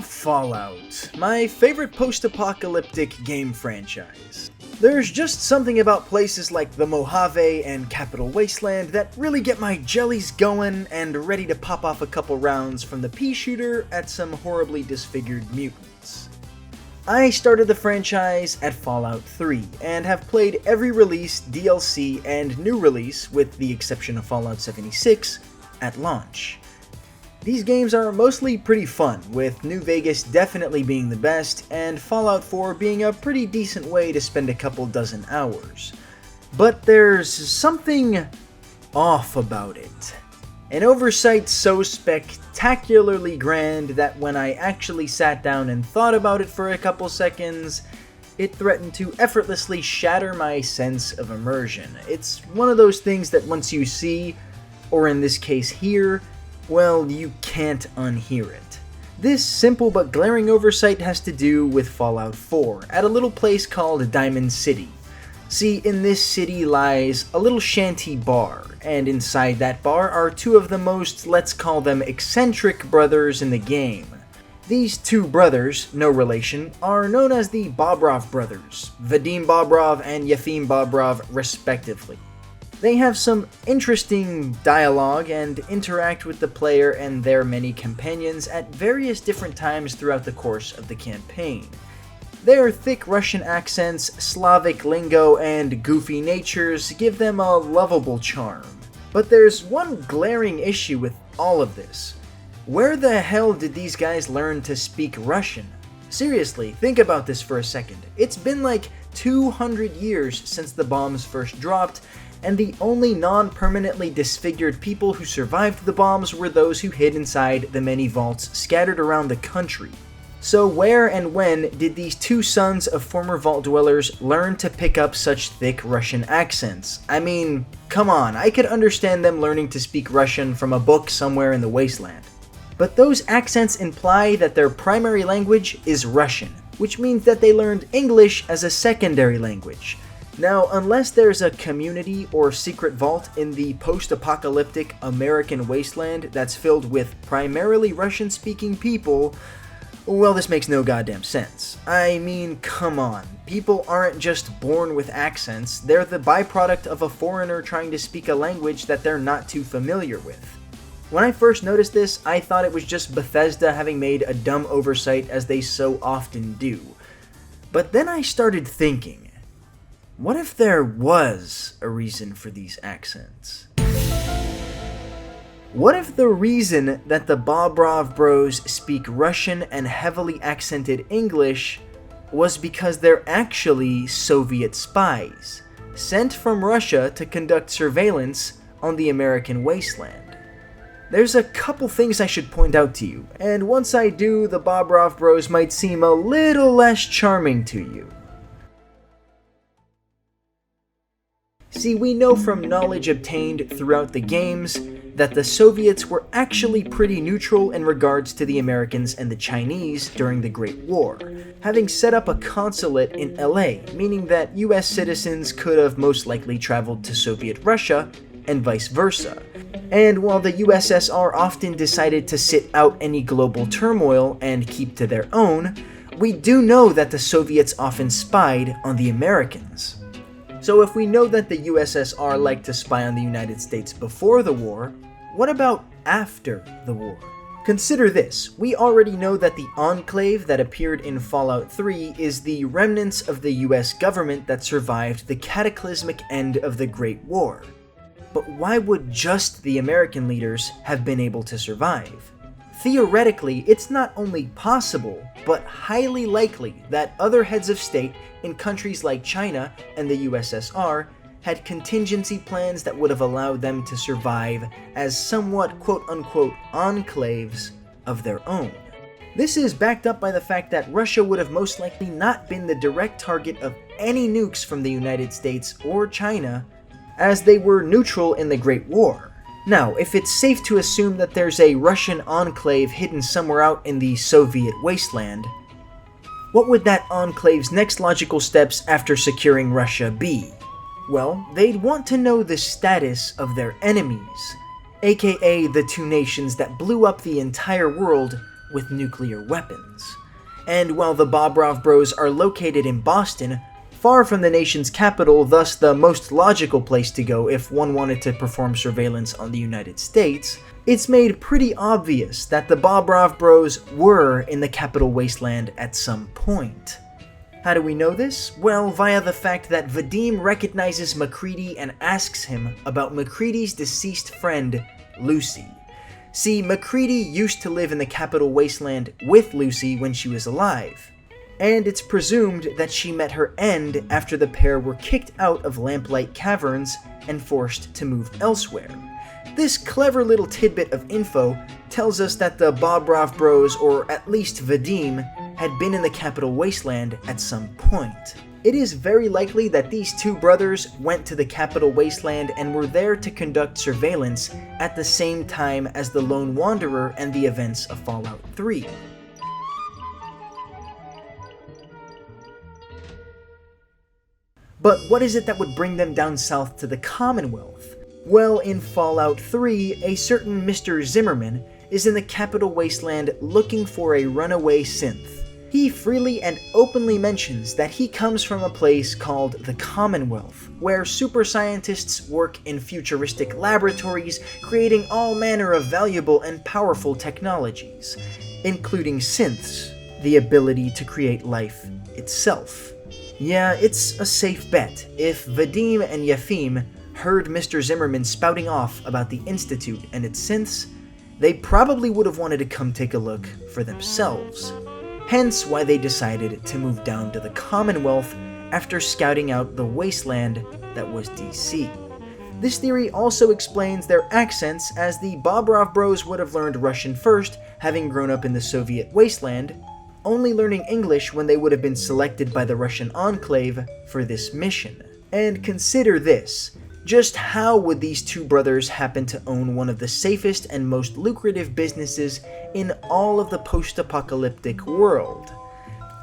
Fallout, my favorite post-apocalyptic game franchise. There's just something about places like the Mojave and Capital Wasteland that really get my jellies going and ready to pop off a couple rounds from the pea shooter at some horribly disfigured mutants. I started the franchise at Fallout 3 and have played every release, DLC, and new release, with the exception of Fallout 76, at launch. These games are mostly pretty fun, with New Vegas definitely being the best, and Fallout 4 being a pretty decent way to spend a couple dozen hours. But there's something off about it. An oversight so spectacularly grand that when I actually sat down and thought about it for a couple seconds, it threatened to effortlessly shatter my sense of immersion. It's one of those things that once you see, or in this case hear, well, you can't unhear it. This simple but glaring oversight has to do with Fallout 4, at a little place called Diamond City. See, in this city lies a little shanty bar, and inside that bar are two of the most, let's call them, eccentric brothers in the game. These two brothers, no relation, are known as the Bobrov Brothers, Vadim Bobrov and Yefim Bobrov, respectively. They have some interesting dialogue and interact with the player and their many companions at various different times throughout the course of the campaign. Their thick Russian accents, Slavic lingo, and goofy natures give them a lovable charm. But there's one glaring issue with all of this. Where the hell did these guys learn to speak Russian? Seriously, think about this for a second. It's been like 200 years since the bombs first dropped, and the only non-permanently disfigured people who survived the bombs were those who hid inside the many vaults scattered around the country. So where and when did these two sons of former vault dwellers learn to pick up such thick Russian accents? I mean, come on, I could understand them learning to speak Russian from a book somewhere in the wasteland. But those accents imply that their primary language is Russian, which means that they learned English as a secondary language. Now, unless there's a community or secret vault in the post-apocalyptic American wasteland that's filled with primarily Russian-speaking people, well, this makes no goddamn sense. I mean, come on. People aren't just born with accents, they're the byproduct of a foreigner trying to speak a language that they're not too familiar with. When I first noticed this, I thought it was just Bethesda having made a dumb oversight, as they so often do. But then I started thinking, what if there was a reason for these accents? What if the reason that the Bobrov Bros speak Russian and heavily accented English was because they're actually Soviet spies, sent from Russia to conduct surveillance on the American wasteland? There's a couple things I should point out to you, and once I do, the Bobrov Bros might seem a little less charming to you. See, we know from knowledge obtained throughout the games that the Soviets were actually pretty neutral in regards to the Americans and the Chinese during the Great War, having set up a consulate in LA, meaning that US citizens could have most likely traveled to Soviet Russia, and vice versa. And while the USSR often decided to sit out any global turmoil and keep to their own, we do know that the Soviets often spied on the Americans. So if we know that the USSR liked to spy on the United States before the war, what about after the war? Consider this, we already know that the Enclave that appeared in Fallout 3 is the remnants of the US government that survived the cataclysmic end of the Great War. But why would just the American leaders have been able to survive? Theoretically, it's not only possible, but highly likely that other heads of state in countries like China and the USSR had contingency plans that would have allowed them to survive as somewhat quote-unquote enclaves of their own. This is backed up by the fact that Russia would have most likely not been the direct target of any nukes from the United States or China, as they were neutral in the Great War. Now, if it's safe to assume that there's a Russian enclave hidden somewhere out in the Soviet wasteland, what would that enclave's next logical steps after securing Russia be? Well, they'd want to know the status of their enemies. aka the two nations that blew up the entire world with nuclear weapons. And while the Bobrov Bros are located in Boston, far from the nation's capital, thus the most logical place to go if one wanted to perform surveillance on the United States, it's made pretty obvious that the Bobrov Bros were in the capital wasteland at some point. How do we know this? Well, via the fact that Vadim recognizes MacCready and asks him about MacCready's deceased friend, Lucy. See, MacCready used to live in the capital wasteland with Lucy when she was alive, and it's presumed that she met her end after the pair were kicked out of Lamplight Caverns and forced to move elsewhere. This clever little tidbit of info tells us that the Bobrov Bros, or at least Vadim, had been in the capital wasteland at some point. It is very likely that these two brothers went to the capital wasteland and were there to conduct surveillance at the same time as the Lone Wanderer and the events of Fallout 3. But what is it that would bring them down south to the Commonwealth? Well, in Fallout 3, a certain Mr. Zimmerman is in the capital wasteland looking for a runaway synth. He freely and openly mentions that he comes from a place called the Commonwealth, where super scientists work in futuristic laboratories, creating all manner of valuable and powerful technologies, including synths, the ability to create life itself. Yeah, it's a safe bet. If Vadim and Yefim heard Mr. Zimmerman spouting off about the Institute and its synths, they probably would have wanted to come take a look for themselves. Hence why they decided to move down to the Commonwealth after scouting out the wasteland that was DC. This theory also explains their accents, as the Bobrov Bros would have learned Russian first, having grown up in the Soviet wasteland, only learning English when they would have been selected by the Russian enclave for this mission. And consider this. Just how would these two brothers happen to own one of the safest and most lucrative businesses in all of the post-apocalyptic world?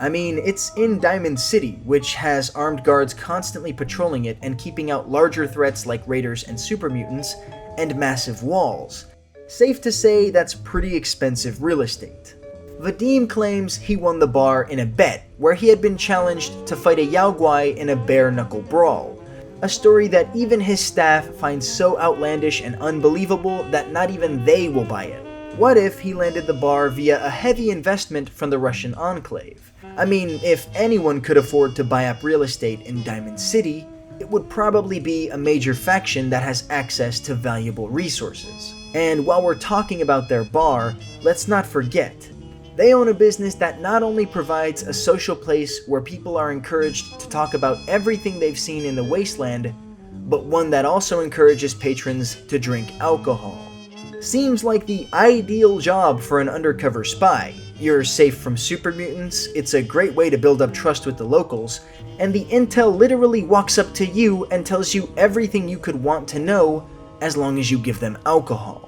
I mean, it's in Diamond City, which has armed guards constantly patrolling it and keeping out larger threats like raiders and super mutants, and massive walls. Safe to say that's pretty expensive real estate. Vadim claims he won the bar in a bet, where he had been challenged to fight a Yao Guai in a bare-knuckle brawl. A story that even his staff finds so outlandish and unbelievable that not even they will buy it. What if he landed the bar via a heavy investment from the Russian enclave? I mean, if anyone could afford to buy up real estate in Diamond City, it would probably be a major faction that has access to valuable resources. And while we're talking about their bar, let's not forget, they own a business that not only provides a social place where people are encouraged to talk about everything they've seen in the wasteland, but one that also encourages patrons to drink alcohol. Seems like the ideal job for an undercover spy. You're safe from super mutants, it's a great way to build up trust with the locals, and the intel literally walks up to you and tells you everything you could want to know as long as you give them alcohol.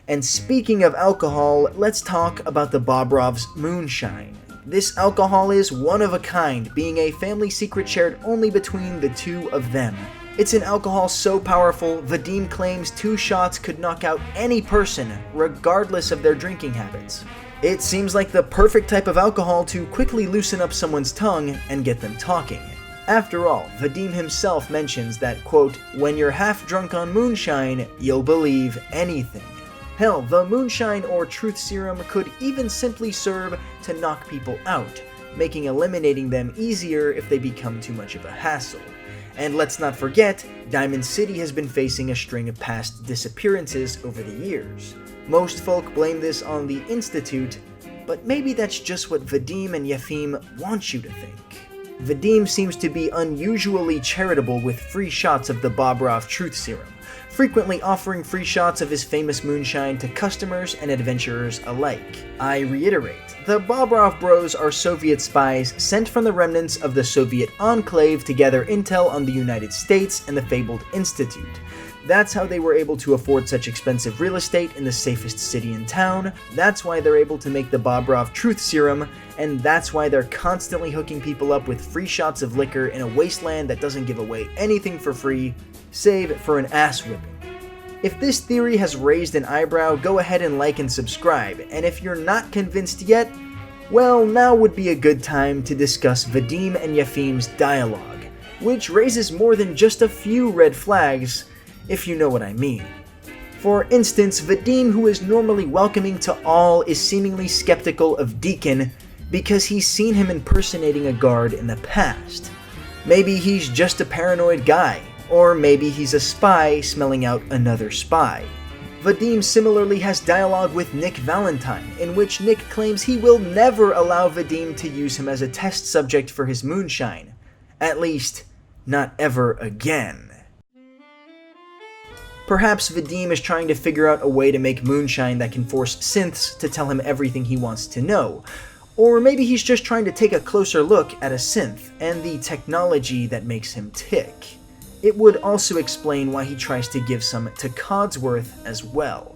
And speaking of alcohol, let's talk about the Bobrovs' moonshine. This alcohol is one of a kind, being a family secret shared only between the two of them. It's an alcohol so powerful, Vadim claims 2 shots could knock out any person, regardless of their drinking habits. It seems like the perfect type of alcohol to quickly loosen up someone's tongue and get them talking. After all, Vadim himself mentions that, quote, "When you're half drunk on moonshine, you'll believe anything." Hell, the moonshine or truth serum could even simply serve to knock people out, making eliminating them easier if they become too much of a hassle. And let's not forget, Diamond City has been facing a string of past disappearances over the years. Most folk blame this on the Institute, but maybe that's just what Vadim and Yefim want you to think. Vadim seems to be unusually charitable with free shots of the Bobrov truth serum, frequently offering free shots of his famous moonshine to customers and adventurers alike. I reiterate, the Bobrov Bros are Soviet spies sent from the remnants of the Soviet enclave to gather intel on the United States and the fabled Institute. That's how they were able to afford such expensive real estate in the safest city in town, that's why they're able to make the Bobrov truth serum, and that's why they're constantly hooking people up with free shots of liquor in a wasteland that doesn't give away anything for free, save for an ass whipping. If this theory has raised an eyebrow, go ahead and like and subscribe, and if you're not convinced yet, well, now would be a good time to discuss Vadim and Yefim's dialogue, which raises more than just a few red flags, if you know what I mean. For instance, Vadim, who is normally welcoming to all, is seemingly skeptical of Deacon because he's seen him impersonating a guard in the past. Maybe he's just a paranoid guy, or maybe he's a spy smelling out another spy. Vadim similarly has dialogue with Nick Valentine, in which Nick claims he will never allow Vadim to use him as a test subject for his moonshine. At least, not ever again. Perhaps Vadim is trying to figure out a way to make moonshine that can force synths to tell him everything he wants to know. Or maybe he's just trying to take a closer look at a synth and the technology that makes him tick. It would also explain why he tries to give some to Codsworth as well.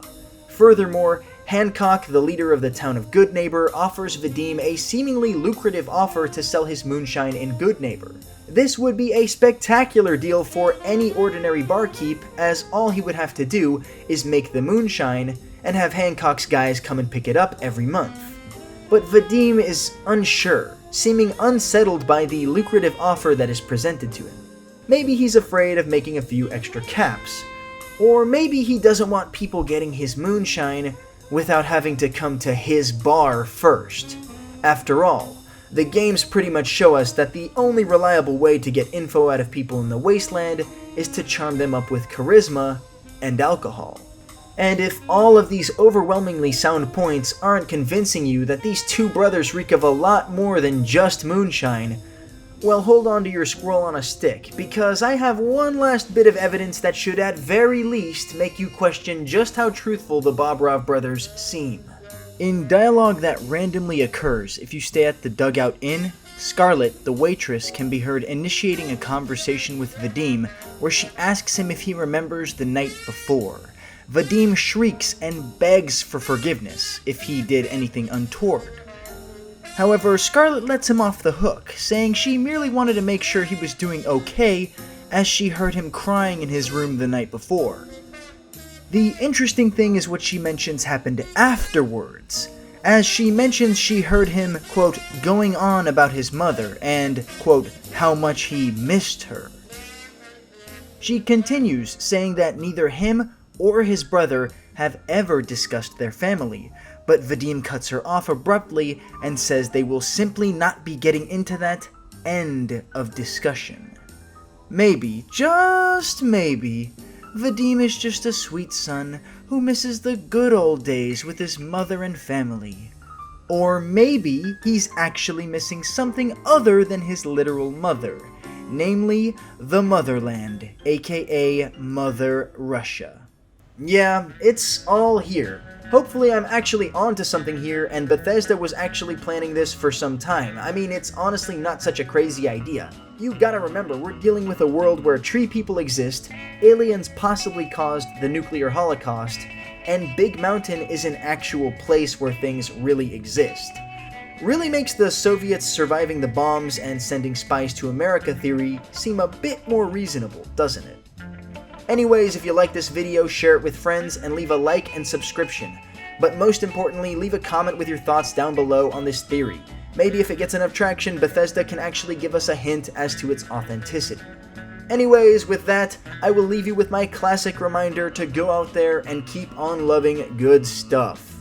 Furthermore, Hancock, the leader of the town of Goodneighbor, offers Vadim a seemingly lucrative offer to sell his moonshine in Goodneighbor. This would be a spectacular deal for any ordinary barkeep, as all he would have to do is make the moonshine and have Hancock's guys come and pick it up every month. But Vadim is unsure, seeming unsettled by the lucrative offer that is presented to him. Maybe he's afraid of making a few extra caps, or maybe he doesn't want people getting his moonshine without having to come to his bar first. After all, the games pretty much show us that the only reliable way to get info out of people in the wasteland is to charm them up with charisma and alcohol. And if all of these overwhelmingly sound points aren't convincing you that these two brothers reek of a lot more than just moonshine, well, hold on to your squirrel on a stick, because I have one last bit of evidence that should at very least make you question just how truthful the Bobrov brothers seem. In dialogue that randomly occurs if you stay at the Dugout Inn, Scarlett, the waitress, can be heard initiating a conversation with Vadim where she asks him if he remembers the night before. Vadim shrieks and begs for forgiveness if he did anything untoward. However, Scarlett lets him off the hook, saying she merely wanted to make sure he was doing okay, as she heard him crying in his room the night before. The interesting thing is what she mentions happened afterwards, as she mentions she heard him, quote, going on about his mother and, quote, how much he missed her. She continues, saying that neither him or his brother have ever discussed their family, but Vadim cuts her off abruptly and says they will simply not be getting into that. End of discussion. Maybe, just maybe, Vadim is just a sweet son who misses the good old days with his mother and family. Or maybe he's actually missing something other than his literal mother, namely the motherland, aka Mother Russia. Yeah, it's all here. Hopefully I'm actually onto something here, and Bethesda was actually planning this for some time. I mean, it's honestly not such a crazy idea. You gotta remember, we're dealing with a world where tree people exist, aliens possibly caused the nuclear holocaust, and Big Mountain is an actual place where things really exist. Really makes the Soviets surviving the bombs and sending spies to America theory seem a bit more reasonable, doesn't it? Anyways, if you like this video, share it with friends and leave a like and subscription. But most importantly, leave a comment with your thoughts down below on this theory. Maybe if it gets enough traction, Bethesda can actually give us a hint as to its authenticity. Anyways, with that, I will leave you with my classic reminder to go out there and keep on loving good stuff.